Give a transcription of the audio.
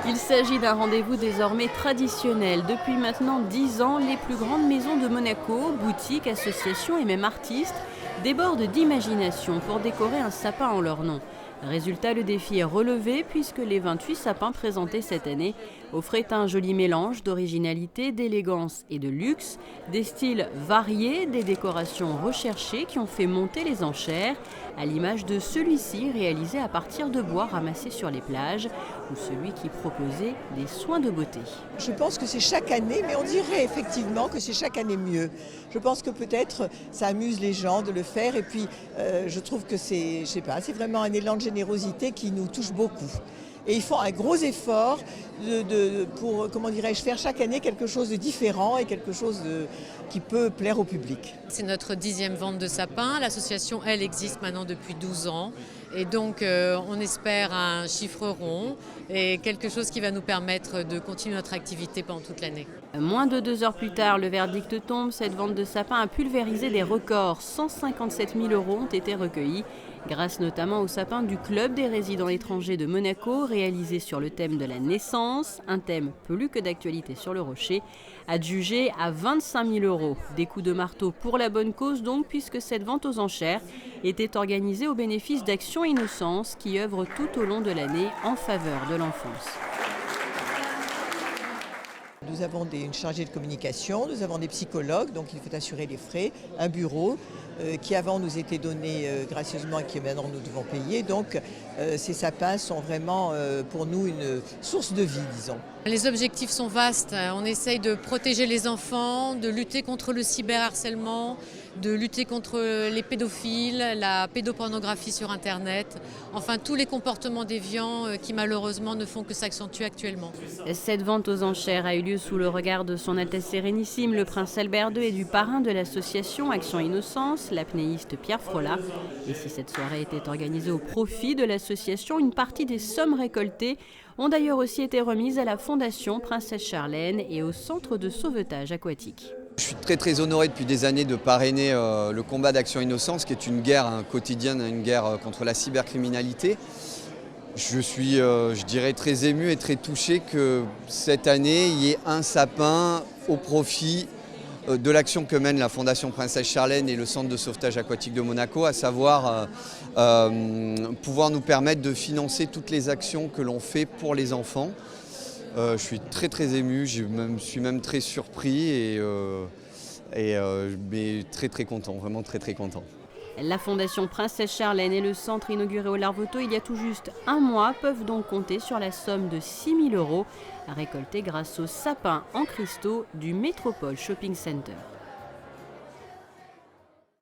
Il s'agit d'un rendez-vous désormais traditionnel. Depuis maintenant 10 ans, les plus grandes maisons de Monaco, boutiques, associations et même artistes débordent d'imagination pour décorer un sapin en leur nom. Résultat, le défi est relevé puisque les 28 sapins présentés cette année offraient un joli mélange d'originalité, d'élégance et de luxe, des styles variés, des décorations recherchées qui ont fait monter les enchères, à l'image de celui-ci réalisé à partir de bois ramassés sur les plages ou celui qui proposait des soins de beauté. Je pense que c'est chaque année, mais on dirait effectivement que c'est chaque année mieux. Je pense que peut-être ça amuse les gens de le faire et puis je trouve que c'est vraiment un élan de générosité qui nous touche beaucoup. Et ils font un gros effort pour, faire chaque année quelque chose de différent et quelque chose qui peut plaire au public. C'est notre 10e vente de sapins. L'association, elle, existe maintenant depuis 12 ans. Et donc, on espère un chiffre rond et quelque chose qui va nous permettre de continuer notre activité pendant toute l'année. Moins de 2 heures plus tard, le verdict tombe. Cette vente de sapins a pulvérisé des records. 157 000 € ont été recueillis, grâce notamment au sapin du Club des résidents étrangers de Monaco, réalisé sur le thème de la naissance, un thème plus que d'actualité sur le rocher, adjugé à 25 000 €. Des coups de marteau pour la bonne cause donc, puisque cette vente aux enchères était organisée au bénéfice d'Action Innocence, qui œuvre tout au long de l'année en faveur de l'enfance. Nous avons une chargée de communication, nous avons des psychologues, donc il faut assurer les frais, un bureau qui avant nous était donné gracieusement et qui maintenant nous devons payer. Donc ces sapins sont vraiment pour nous une source de vie, disons. Les objectifs sont vastes. On essaye de protéger les enfants, de lutter contre le cyberharcèlement, de lutter contre les pédophiles, la pédopornographie sur Internet, enfin tous les comportements déviants qui malheureusement ne font que s'accentuer actuellement. Cette vente aux enchères a eu lieu sous le regard de son Altesse Sérénissime, le Prince Albert II, et du parrain de l'association Action Innocence, l'apnéiste Pierre Frolat. Et si cette soirée était organisée au profit de l'association, une partie des sommes récoltées ont d'ailleurs aussi été remises à la Fondation Princesse Charlène et au Centre de sauvetage aquatique. Je suis très honoré depuis des années de parrainer le combat d'Action Innocence, qui est une guerre quotidienne, une guerre contre la cybercriminalité. Je suis, je dirais, très ému et très touché que cette année, il y ait un sapin au profit de l'action que mène la Fondation Princesse Charlène et le Centre de sauvetage aquatique de Monaco, à savoir pouvoir nous permettre de financer toutes les actions que l'on fait pour les enfants. Je suis très ému, je suis même très surpris mais très content, vraiment très content. La Fondation Princesse Charlène et le centre inauguré au Larvoto il y a tout juste un mois peuvent donc compter sur la somme de 6 000 € récoltée grâce au sapin en cristaux du Métropole Shopping Center.